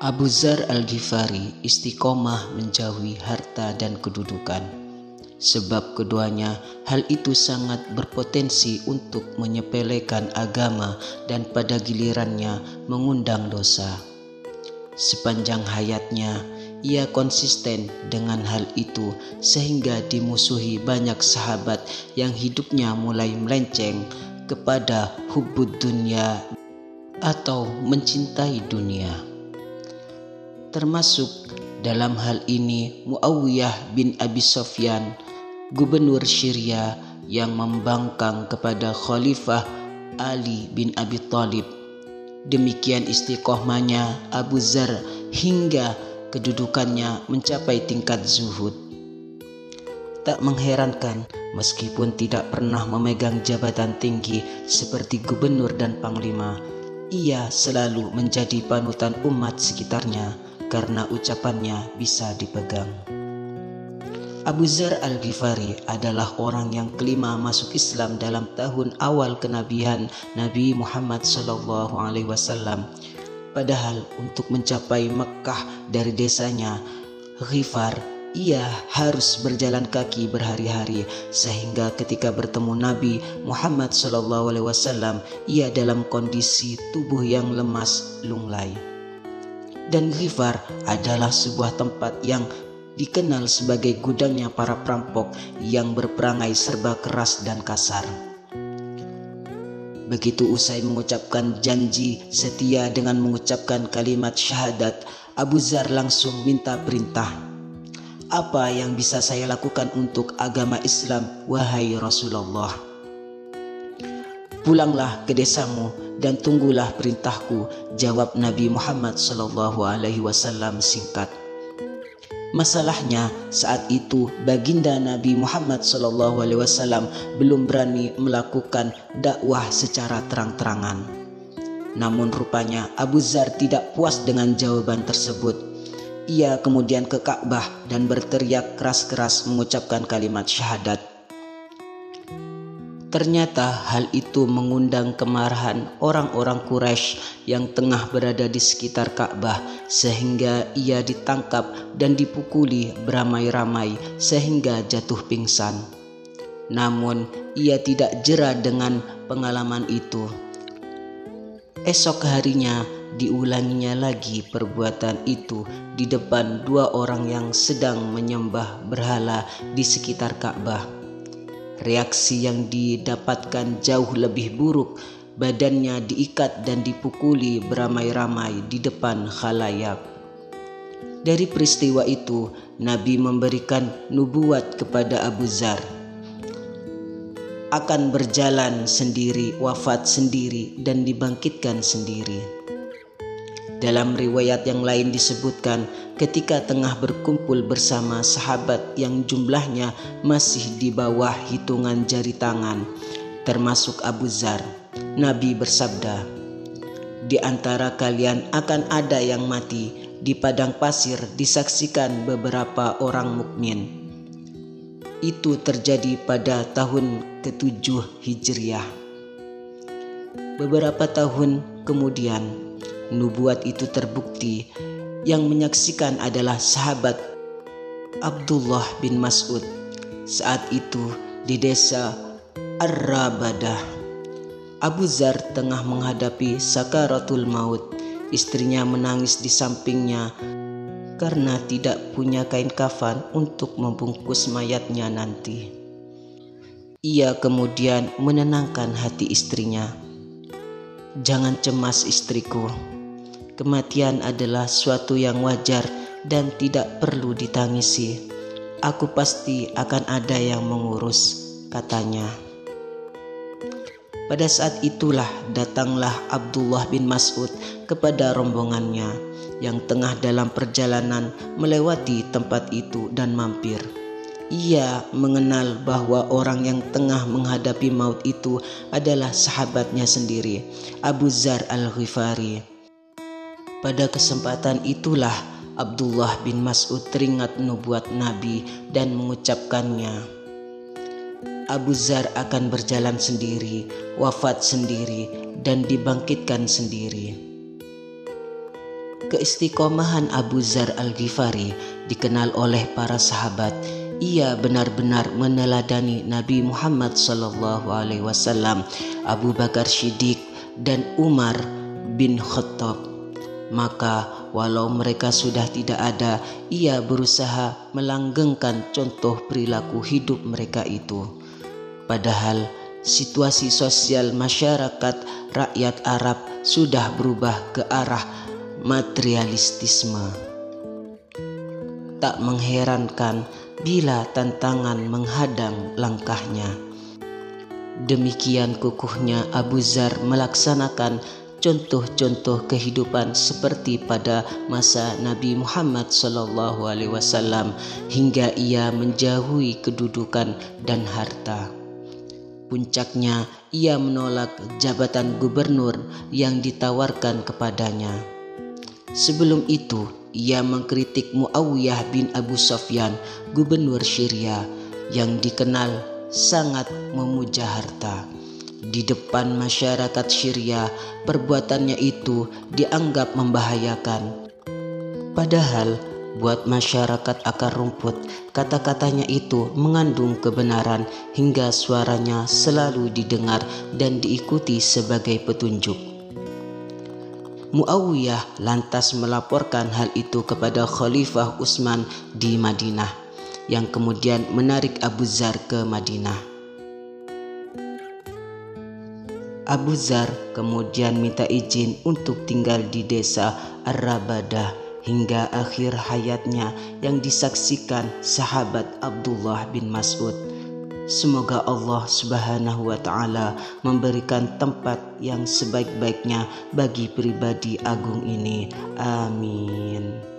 Abu Dzar Al-Ghifari istiqomah menjauhi harta dan kedudukan, sebab keduanya hal itu sangat berpotensi untuk menyepelekan agama dan pada gilirannya mengundang dosa. Sepanjang hayatnya, ia konsisten dengan hal itu sehingga dimusuhi banyak sahabat yang hidupnya mulai melenceng kepada hubbud dunya atau mencintai dunia. Termasuk dalam hal ini Muawiyah bin Abi Sufyan, gubernur Syria yang membangkang kepada Khalifah Ali bin Abi Thalib. Demikian istiqomahnya Abu Dzar hingga kedudukannya mencapai tingkat zuhud. Tak mengherankan meskipun tidak pernah memegang jabatan tinggi seperti gubernur dan panglima, ia selalu menjadi panutan umat sekitarnya karena ucapannya bisa dipegang. Abu Dzar Al-Ghifari adalah orang yang kelima masuk Islam dalam tahun awal kenabian Nabi Muhammad SAW. Padahal untuk mencapai Mekkah dari desanya Ghifar, ia harus berjalan kaki berhari-hari, sehingga ketika bertemu Nabi Muhammad SAW, ia dalam kondisi tubuh yang lemas lunglai. Dan Ghifar adalah sebuah tempat yang dikenal sebagai gudangnya para perampok yang berperangai serba keras dan kasar. Begitu usai mengucapkan janji setia dengan mengucapkan kalimat syahadat, Abu Dzar langsung minta perintah. "Apa yang bisa saya lakukan untuk agama Islam, wahai Rasulullah?" "Pulanglah ke desamu dan tunggulah perintahku," jawab Nabi Muhammad SAW singkat. Masalahnya saat itu baginda Nabi Muhammad SAW belum berani melakukan dakwah secara terang-terangan. Namun rupanya Abu Dzar tidak puas dengan jawaban tersebut. Ia kemudian ke Ka'bah dan berteriak keras-keras mengucapkan kalimat syahadat. Ternyata hal itu mengundang kemarahan orang-orang Quraisy yang tengah berada di sekitar Ka'bah, sehingga ia ditangkap dan dipukuli beramai-ramai sehingga jatuh pingsan. Namun ia tidak jera dengan pengalaman itu. Esok harinya diulanginya lagi perbuatan itu di depan dua orang yang sedang menyembah berhala di sekitar Ka'bah. Reaksi yang didapatkan jauh lebih buruk. Badannya diikat dan dipukuli beramai-ramai di depan khalayak. Dari peristiwa itu, Nabi memberikan nubuat kepada Abu Dzar. Akan berjalan sendiri, wafat sendiri, dan dibangkitkan sendiri. Dalam riwayat yang lain disebutkan, ketika tengah berkumpul bersama sahabat yang jumlahnya masih di bawah hitungan jari tangan, termasuk Abu Dzar, Nabi bersabda, "Di antara kalian akan ada yang mati di padang pasir disaksikan beberapa orang mukmin." Itu terjadi pada tahun ke-7 Hijriah. Beberapa tahun kemudian, nubuat itu terbukti. Yang menyaksikan adalah sahabat Abdullah bin Mas'ud. Saat itu di desa Ar-Rabadah, Abu Dzar tengah menghadapi sakaratul maut. Istrinya menangis di sampingnya karena tidak punya kain kafan untuk membungkus mayatnya nanti. Ia kemudian menenangkan hati istrinya. "Jangan cemas istriku. Kematian adalah suatu yang wajar dan tidak perlu ditangisi. Aku pasti akan ada yang mengurus," katanya. Pada saat itulah datanglah Abdullah bin Mas'ud kepada rombongannya yang tengah dalam perjalanan melewati tempat itu dan mampir. Ia mengenal bahwa orang yang tengah menghadapi maut itu adalah sahabatnya sendiri, Abu Dzar Al-Ghifari. Pada kesempatan itulah Abdullah bin Mas'ud teringat nubuat Nabi dan mengucapkannya. Abu Dzar akan berjalan sendiri, wafat sendiri, dan dibangkitkan sendiri. Keistiqomahan Abu Dzar Al-Ghifari dikenal oleh para sahabat. Ia benar-benar meneladani Nabi Muhammad SAW, Abu Bakar Shiddiq, dan Umar bin Khattab. Maka walau mereka sudah tidak ada, ia berusaha melanggengkan contoh perilaku hidup mereka itu. Padahal situasi sosial masyarakat rakyat Arab sudah berubah ke arah materialistisme. Tak mengherankan bila tantangan menghadang langkahnya. Demikian kukuhnya Abu Dzar melaksanakan contoh-contoh kehidupan seperti pada masa Nabi Muhammad SAW hingga ia menjauhi kedudukan dan harta. Puncaknya, ia menolak jabatan gubernur yang ditawarkan kepadanya. Sebelum itu, ia mengkritik Muawiyah bin Abu Sufyan, gubernur Syria, yang dikenal sangat memuja harta. Di depan masyarakat Syria, perbuatannya itu dianggap membahayakan. Padahal, buat masyarakat akar rumput, kata-katanya itu mengandung kebenaran hingga suaranya selalu didengar dan diikuti sebagai petunjuk. Muawiyah lantas melaporkan hal itu kepada Khalifah Utsman di Madinah, yang kemudian menarik Abu Dzar ke Madinah. Abu Dzar kemudian minta izin untuk tinggal di desa Ar-Rabadah hingga akhir hayatnya yang disaksikan sahabat Abdullah bin Mas'ud. Semoga Allah Subhanahu wa Ta'ala memberikan tempat yang sebaik-baiknya bagi pribadi agung ini. Amin.